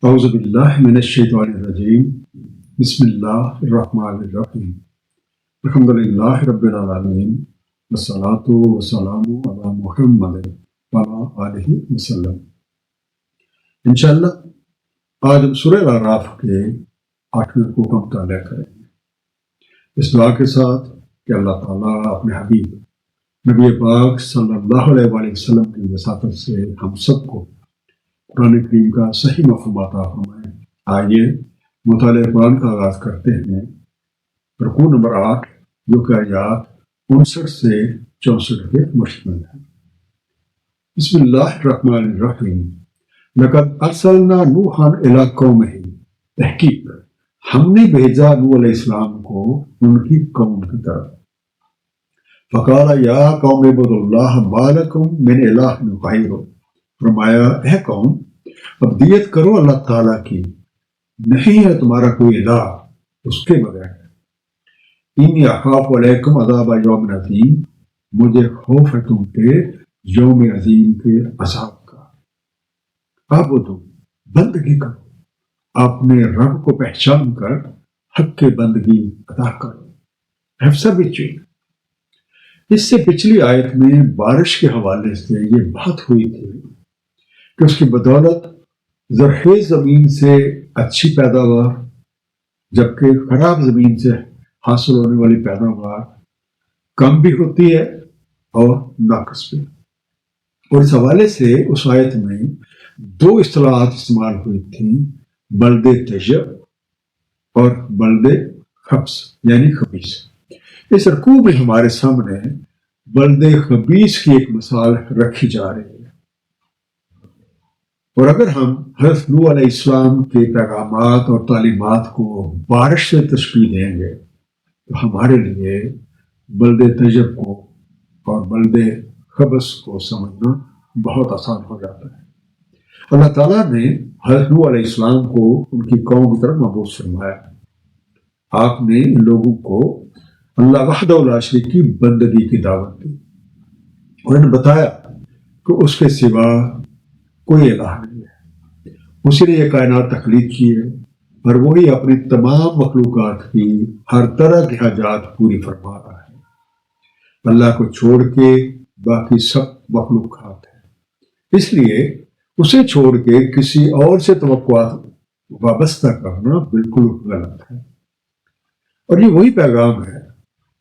اعوذ باللہ من الشیطان الرجیم بسم اللہ الرحمن الرحیم الحمد للہ رب العالمین والصلاة والسلام علی محمد وعلی آلہ وسلم۔ انشاءاللہ آج ہم سورہ الاعراف کے 8ویں رکوع کا مطالعہ کریں گے، اس دعا کے ساتھ کہ اللہ تعالیٰ اپنے حبیب نبی پاک صلی اللہ علیہ وآلہ وسلم کی وساطت سے ہم سب کو قرآن کریم کا صحیح مفہوم عطا فرمائے۔ آئیے مطالعہ قرآن کا آغاز کرتے ہیں۔ رکوع نمبر 8 جو کہ آیات 59 سے 64 کے مشتمل ہے۔ بسم اللہ الرحمن الرحیم۔ لقد ارسلنا نوحا الی قومہ، تحقیق ہم نے بھیجا نوح علیہ السلام کو ان کی قوم کی طرف۔ فقال یا قوم اعبدوا اللہ ما لکم من الہ غیرہ، فرمایا اے قوم عبودیت کرو اللہ تعالیٰ کی، نہیں ہے تمہارا کوئی الہ اس کے بغیر۔ انی اخاف علیکم عذاب یوم عظیم، مجھے خوف ہے تم پہ یوم عظیم کے عذاب کا۔ عبدو، بندگی کرو، اپنے رب کو پہچان کر حق کے بندگی ادا کرو۔ حفظہ بچی، اس سے پچھلی آیت میں بارش کے حوالے سے یہ بات ہوئی تھی کہ اس کی بدولت زرخیز زمین سے اچھی پیداوار جبکہ خراب زمین سے حاصل ہونے والی پیداوار کم بھی ہوتی ہے اور ناقص بھی۔ اور اس حوالے سے اس آیت میں 2 اصطلاحات استعمال ہوئی تھیں، بلد طیب اور بلد خبث یعنی خبیث۔ اس رکوع میں ہمارے سامنے بلد خبیث کی ایک مثال رکھی جا رہی ہے، اور اگر ہم حضرت نوح علیہ السلام کے پیغامات اور تعلیمات کو بارش سے تشبیہ دیں گے تو ہمارے لیے بلد طیب کو اور بلد خبث کو سمجھنا بہت آسان ہو جاتا ہے۔ اللہ تعالیٰ نے حضرت نوح علیہ السلام کو ان کی قوم کی طرف مبعوث فرمایا۔ آپ نے ان لوگوں کو اللہ وحدہ لا شریک کی بندگی کی دعوت دی اور انہیں بتایا کہ اس کے سوا کوئی الہ نہیں ہے، اسی نے یہ کائنات تخلیق کی ہے اور وہی اپنی تمام مخلوقات کی ہر طرح کی حاجات پوری فرما رہا ہے۔ اللہ کو چھوڑ کے باقی سب مخلوقات ہیں، اس لیے اسے چھوڑ کے کسی اور سے توقعات وابستہ کرنا بالکل غلط ہے۔ اور یہ وہی پیغام ہے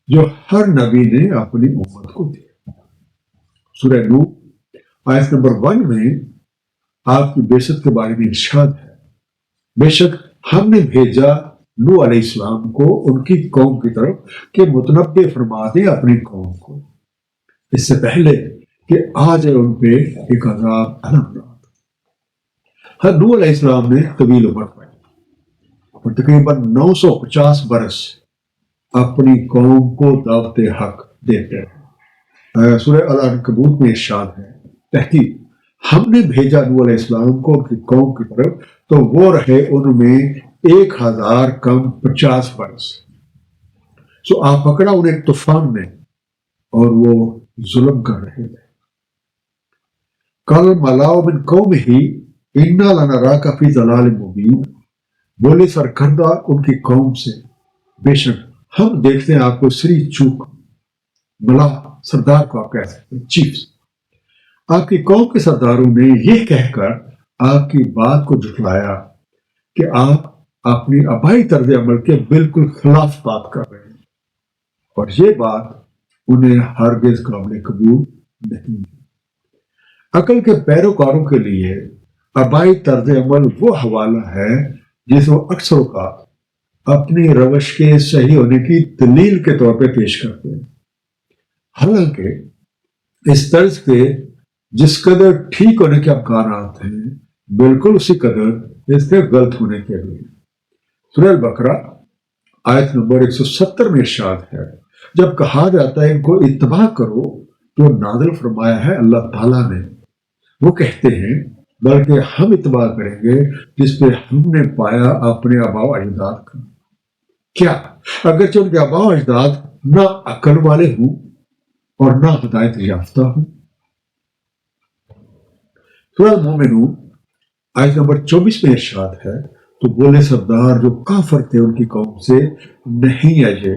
جو ہر نبی نے اپنی امت کو دیا۔ سورہ نوح آیت نمبر 1 میں آپ کی بعثت کے بارے میں ارشاد ہے، بے شک ہم نے بھیجا نوح علیہ السلام کو ان کی قوم کی طرف کہ متنبع فرما دیں اپنی قوم کو، اس سے پہلے کہ آ جائے ان پہ ایک عذاب المناک۔ نوح علیہ السلام نے طویل عمر پائی اور تقریباً 950 برس اپنی قوم کو دعوت حق دیتے ہیں۔ سورہ العنکبوت میں ارشاد ہے، تحقیق ہم نے بھیجا نوح علیہ السلام کو ان کی قوم کی طرف تو وہ رہے ان میں 1000 کم 50 برس۔ سو آپ پکڑا انہیں ایک طوفان نے اور وہ ظلم کر رہے تھے۔ قال الملأ من قومه انا لنراک فی ضلال مبین، بولے سرکردہ ان کی قوم سے، بے شک ہم دیکھتے ہیں آپ کو سری چوک، ملا سردار کو آپ کہہ سکتے ہیں، چیف۔ آپ کی قوم کے سرداروں نے یہ کہہ کر آپ کی بات کو جھٹلایا کہ آپ اپنی آبائی طرز عمل کے بالکل خلاف بات کر رہے ہیں، اور یہ بات انہیں ہرگز قابل قبول نہیں ہے۔ عقل کے پیروکاروں کے لیے آبائی طرز عمل وہ حوالہ ہے جس وہ اکثر اوقات اپنی روش کے صحیح ہونے کی دلیل کے طور پہ پیش کرتے ہیں، حالانکہ اس طرز کے جس قدر ٹھیک ہونے کے امکانات ہیں بالکل اسی قدر اس کے غلط ہونے کے بھی۔ سورہ البقرہ آیت نمبر 170 میں ارشاد ہے، جب کہا جاتا ہے ان کو اتباع کرو تو نازل فرمایا ہے اللہ تعالیٰ نے، وہ کہتے ہیں بلکہ ہم اتباع کریں گے جس پہ ہم نے پایا اپنے آباء و اجداد کا۔ کیا اگرچہ ان کے آباء و اجداد نہ عقل والے ہوں اور نہ ہدایت یافتہ ہوں۔ سورہ المومنون آیت نمبر 24 میں ارشاد ہے تو بولے سردار جو کافر تھے ان کی قوم سے نہیں ہے یہ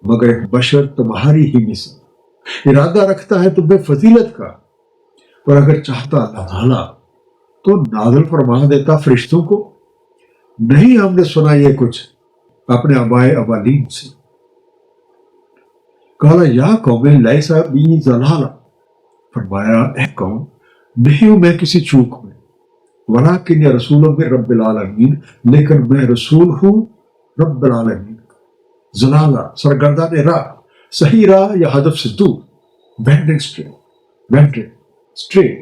مگر ایک بشر تمہاری ہی مثل، ارادہ رکھتا ہے تمہیں فضیلت کا، اور اگر چاہتا اللہ تعالیٰ تو نازل فرما دیتا فرشتوں کو۔ نہیں ہم نے سنا یہ کچھ اپنے آبائے اولین سے۔ کہا یا قوم لیسا بی ضلالہ، فرمایا اے قوم نہیں ہوں میں کسی چوک میں، ولیکن یا رسول میں رب العالمین، لیکن میں رسول ہوں رب العالمین۔ ضلالہ سرگردان راہ، صحیح راہ یا ہدف سے دور، وینڈرنگ اسٹریٹ۔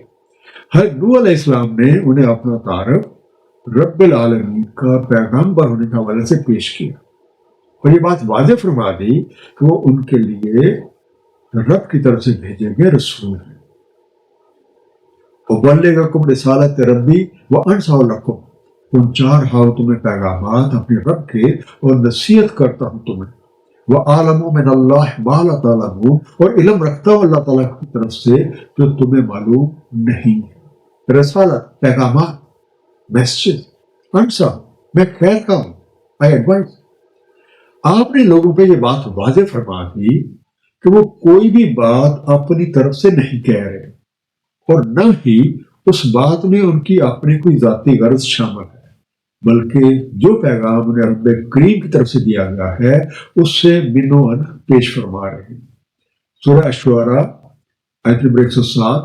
حضرت نوح علیہ السلام نے انہیں اپنا تعارف رب العالمین کا پیغمبر ہونے کے حوالے سے پیش کیا، اور یہ بات واضح فرما دی کہ وہ ان کے لیے رب کی طرف سے بھیجے گئے رسول ہیں۔ وَبَلِّغَكُمْ رِسَالَةَ رَبِّي وَأَنصَحُ لَكُمْ، پہنچا تمہیں پیغامات اپنے رب کے اور نصیحت کرتا ہوں تمہیں۔ وَأَعْلَمُ مِنَ اللَّهِ مَا لَا تَعْلَمُونَ، اور علم رکھتا ہوں اللہ تعالیٰ کی طرف سے جو تمہیں معلوم نہیں ہے۔ رسالت پیغامات، میسیج، انصح میں خیر کا ہوں، آئی ایڈوائز۔ آپ نے لوگوں پہ یہ بات واضح فرما دی کہ وہ کوئی بھی بات اپنی طرف سے نہیں کہہ رہے، اور نہ ہی اس بات میں ان کی اپنی کوئی ذاتی غرض شامل ہے، بلکہ جو پیغام انہیں رب کریم کی طرف سے دیا گیا ہے اس سے من و عن پیش فرما رہے ہیں۔ سورہ الشعراء آیت نمبر 107،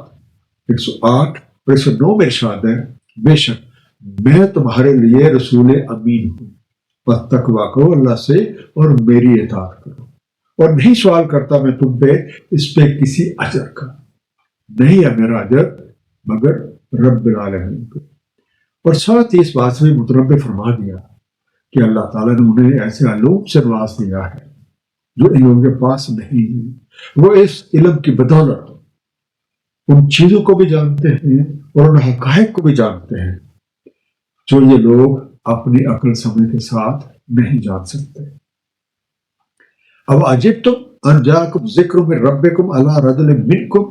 108 اور 109 میں ارشاد ہے بے شک میں تمہارے لیے رسول امین ہوں، بس تقویٰ کرو اللہ سے اور میری اطاعت کرو، اور نہیں سوال کرتا میں تم پہ اس پہ کسی اجر کا، نہیں ہے میرا اجر مگر رب العالمین کو۔ اور ساتھ ہی اس بات سے بھی متنبع فرما دیا کہ اللہ تعالیٰ نے انہیں ایسے علوم سے نواز دیا ہے جو ان لوگوں کے پاس نہیں ہے۔ وہ اس علم کی بدولت ان چیزوں کو بھی جانتے ہیں اور ان حقائق کو بھی جانتے ہیں جو یہ لوگ اپنی عقل سمجھ کے ساتھ نہیں جان سکتے۔ اب عجبتم ان جاءکم ذکر من ربکم علی رجل منکم،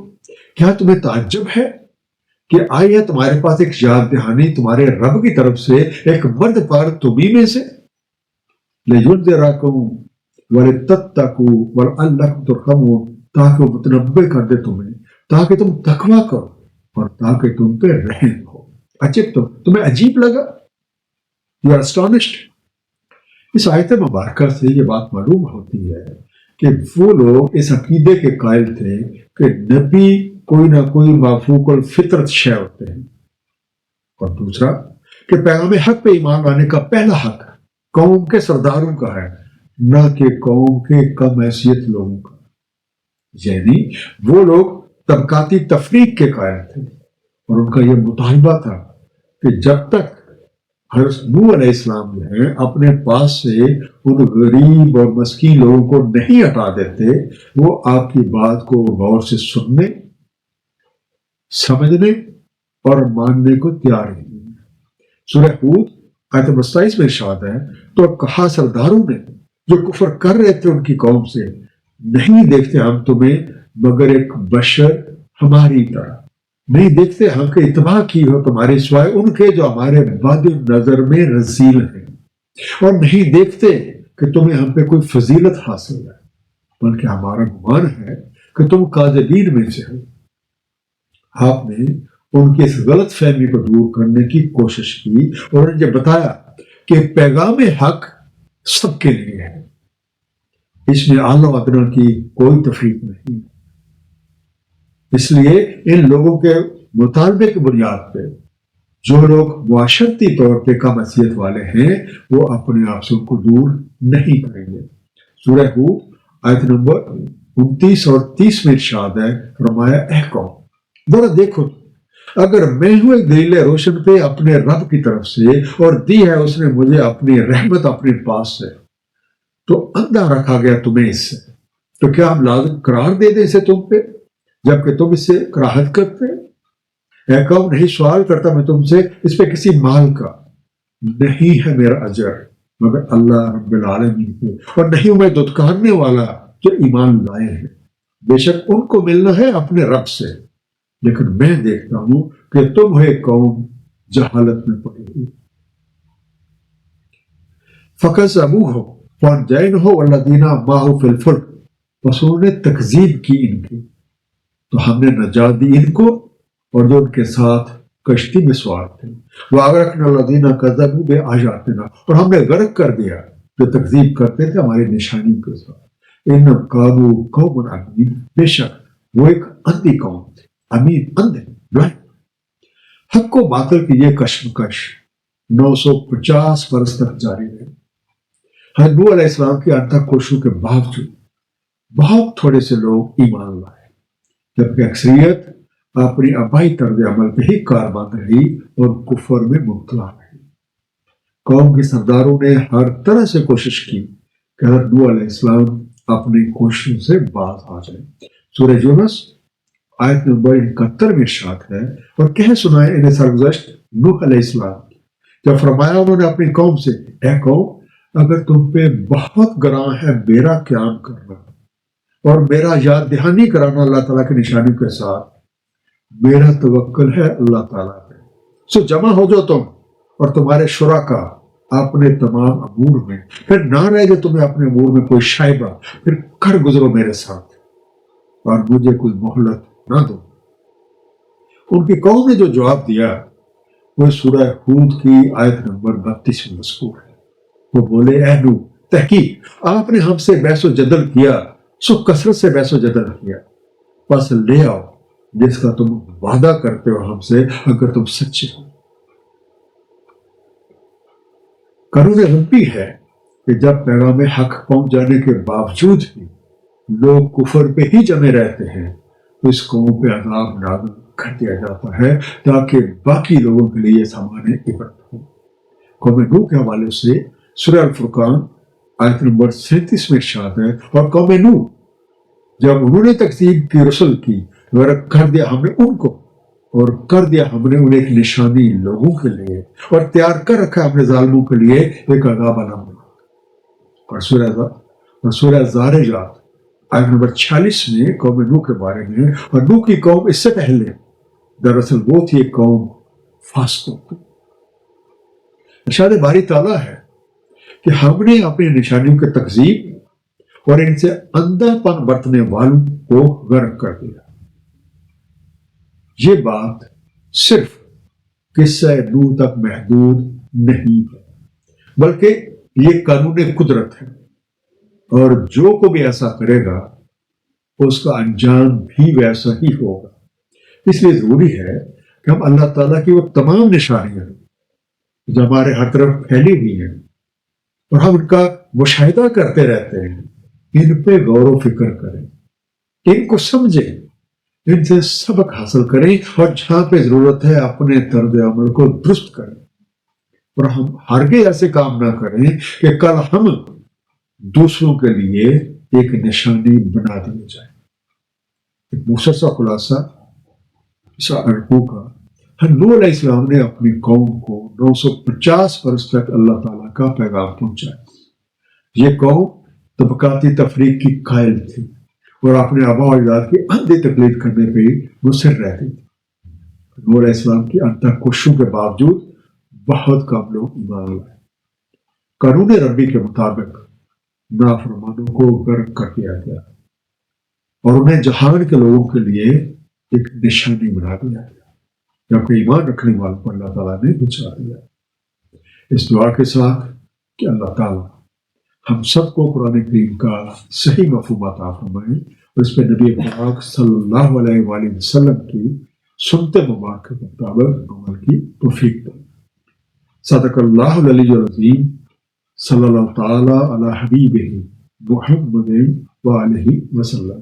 کیا تمہیں تعجب ہے کہ آئی ہے تمہارے پاس ایک یاد دہانی تمہارے رب کی طرف سے ایک مرد پر تمہیں میں سے، لِيُنذِرَكُمْ وَلِتَتَّقُوا وَلَعَلَّكُمْ تُرْحَمُونَ، تاکہ وہ متنبہ کر دے تمہیں، تاکہ تم تقویٰ کرو اور تاکہ تم پہ رحم ہو۔ عجب تمہیں عجیب لگا، یو آر اسٹانشڈ۔ اس آیت مبارکہ سے یہ بات معلوم ہوتی ہے کہ وہ لوگ اس عقیدے کے قائل تھے کہ نبی کوئی نہ کوئی مافوق الفطرت شے ہوتے ہیں، اور دوسرا کہ پیغام حق پہ ایمان لانے کا پہلا حق قوم کے سرداروں کا ہے، نہ کہ قوم کے کم حیثیت لوگوں کا۔ یعنی وہ لوگ طبقاتی تفریق کے قائل تھے، اور ان کا یہ مطالبہ تھا کہ جب تک حضرت نوح علیہ السلام جو ہیں اپنے پاس سے ان غریب اور مسکین لوگوں کو نہیں ہٹا دیتے، وہ آپ کی بات کو غور سے سننے، سمجھنے اور ماننے کو تیار نہیں ہے۔ سورہ ہود آیت 27 میں ارشاد ہے تو کہا سرداروں نے جو کفر کر رہے تھے ان کی قوم سے، نہیں دیکھتے ہم تمہیں مگر ایک بشر ہماری طرح، نہیں دیکھتے ہم کہ اتباع کی ہو تمہارے سوائے ان کے جو ہمارے بد نظر میں رذیل ہیں، اور نہیں دیکھتے کہ تمہیں ہم پہ کوئی فضیلت حاصل ہے، بلکہ ہمارا گمان ہے کہ تم کاذبین میں سے ہو۔ آپ نے ان کی اس غلط فہمی کو دور کرنے کی کوشش کی اور انہیں بتایا کہ پیغام حق سب کے لیے ہے، اس میں اعلیٰ و ادنا کی کوئی تفریق نہیں۔ اس لیے ان لوگوں کے مطالبے کی بنیاد پہ جو لوگ معاشرتی طور پہ کم حیثیت والے ہیں وہ اپنے آپ سے ان کو دور نہیں کریں گے۔ سورہ ہود آیت نمبر 29 اور 30 میں ارشاد ہے، فرمایا اے قوم ذرا دیکھو، اگر میں ہوں ایک دلیل روشن پہ اپنے رب کی طرف سے اور دی ہے اس نے مجھے اپنی رحمت اپنے پاس سے، تو اندھا رکھا گیا تمہیں اس سے، تو کیا ہم لازم قرار دے دیں اسے تم پہ جبکہ تم اس سے کراہت کرتے؟ اے قوم نہیں سوال کرتا میں تم سے اس پہ کسی مال کا، نہیں ہے میرا اجر مگر اللہ رب العالمین پہ، اور نہیں ہوں میں دھتکارنے والا جو ایمان لائے ہیں، بے شک ان کو ملنا ہے اپنے رب سے، لیکن میں دیکھتا ہوں کہ تم ہو ایک قوم جہالت میں پڑی ہوئی. فَكَذَّبُوهُ فَأَنجَيْنَاهُ وَالَّذِينَ مَعَهُ فِي الْفُلْكِ، بس انہوں نے تکذیب کی ان کی تو ہم نے نجات دی ان کو اور جو ان کے ساتھ کشتی میں سوار تھے. وَأَغْرَقْنَا الَّذِينَ كَذَّبُوا بِآيَاتِنَا، اور ہم نے غرق کر دیا جو تکذیب کرتے تھے ہماری نشانیوں کے ساتھ. إِنَّهُمْ كَانُوا قَوْمًا عَمِينَ، بے شک وہ ایک اندھی قوم تھی. امین اندھے بلائنڈ. حق و باطل کی یہ کشمکش 950 برس تک جاری رہی. حضرت نوح علیہ السلام کی انتھک کوششوں کے باوجود بہت تھوڑے سے لوگ ایمان لائے، جبکہ اکثریت اپنی آبائی طرز عمل پہ ہی کاربند رہی اور کفر میں مبتلا رہی. قوم کے سرداروں نے ہر طرح سے کوشش کی کہ حضرت نوح علیہ السلام اپنی کوششوں سے باز آ جائیں. سورہ یونس آیت نمبر 71 میں ارشاد ہے، اور کہہ سنائے انہیں سرگزشت نوح علیہ السلام جب فرمایا انہوں نے اپنی قوم سے، اے قوم اگر تم پہ بہت گراں ہے میرا قیام کرنا اور میرا یاد دہانی کرانا اللہ تعالیٰ کی نشانیوں کے ساتھ، میرا توکل ہے اللہ تعالیٰ پہ، سو جمع ہو جاؤ تم اور تمہارے شرکا اپنے تمام امور میں، پھر نہ رہے جو تمہیں اپنے امور میں کوئی شائبہ، پھر کر گزرو میرے ساتھ اور مجھے کوئی مہلت نہ دو. ان کی قوم نے جو جواب دیا وہ سورہ ہود کی آیت نمبر 32 میں مذکور ہے. وہ بولے، اے نوح تحقیق آپ نے ہم سے بحث و جدل کیا، سو کثرت سے بحث و جدل کیا، پس لے آؤ جس کا تم وعدہ کرتے ہو ہم سے اگر تم سچے ہو. قانون ربی ہے کہ جب پیغام حق پہنچ جانے کے باوجود بھی لوگ کفر پہ ہی جمے رہتے ہیں تو اس قوم پہ عذاب نازل کر دیا جاتا ہے تاکہ باقی لوگوں کے لیے سامان عبرت ہو. قوم نوح کے حوالے سے سورہ الفرقان آیت نمبر 37 میں ارشاد ہے، اور قوم نوح جب انہوں نے تکذیب کی رسل کی غرق کر دیا ہم نے ان کو، اور کر دیا ہم نے انہیں ایک نشانی لوگوں کے لیے، اور تیار کر رکھا ہم نے ظالموں کے لیے ایک عذاب علامت. اور سورہ زارجات آیت نمبر 46 میں قوم نوح کے بارے میں، اور نوح کی قوم اس سے پہلے دراصل وہ تھی ایک قوم فاسقوں کی. ارشاد باری تعالیٰ ہے کہ ہم نے اپنی نشانیوں کے تکذیب اور ان سے اندھا پن برتنے والوں کو غرق کر دیا. یہ بات صرف قصہ نوح تک محدود نہیں ہے، بلکہ یہ قانون قدرت ہے، اور جو کو بھی ایسا کرے گا اس کا انجام بھی ویسا ہی ہوگا. اس لیے ضروری ہے کہ ہم اللہ تعالیٰ کی وہ تمام نشانیاں جو ہمارے ہر طرف پھیلی ہوئی ہیں اور ہم ان کا مشاہدہ کرتے رہتے ہیں، ان پہ غور و فکر کریں، ان کو سمجھیں، ان سے سبق حاصل کریں، اور جہاں پہ ضرورت ہے اپنے طرز عمل کو درست کریں. اور ہم ہرگز ایسے کام نہ کریں کہ کل ہم دوسروں کے لیے ایک نشانی بنا دیے جائیں. ایک مختصر خلاصہ اس رکوع کا، نوح علیہ السلام نے اپنی قوم کو 950 برس تک اللہ تعالیٰ کا پیغام پہنچایا. یہ قوم طبقاتی تفریق کی قائل تھی اور اپنے آباء و اجداد کی اندھی تقلید کرنے پہ مصر رہتی تھی. نوح علیہ السلام کی انتھک کوششوں کے باوجود بہت کم لوگ ایمان لائے. قانون ربی کے مطابق نافرمانوں کو غرق کر دیا گیا اور انہیں جہان کے لوگوں کے لیے ایک نشانی بنا دیا گیا، جبکہ ایمان رکھنے والوں کو اللہ تعالیٰ نے بچا دیا. اس دعا کے ساتھ کہ اللہ تعالیٰ ہم سب کو قرآن کریم کا صحیح مفہوم عطا فرمائے اور اس پہ نبی پاک صلی اللہ علیہ وآلہ وسلم کی سنت مبارک کے مطابق عمل کی توفیق دے. صدق اللہ العلی العظیم. صلی اللہ تعالیٰ علی حبیبہ محمد وآلہ وسلم.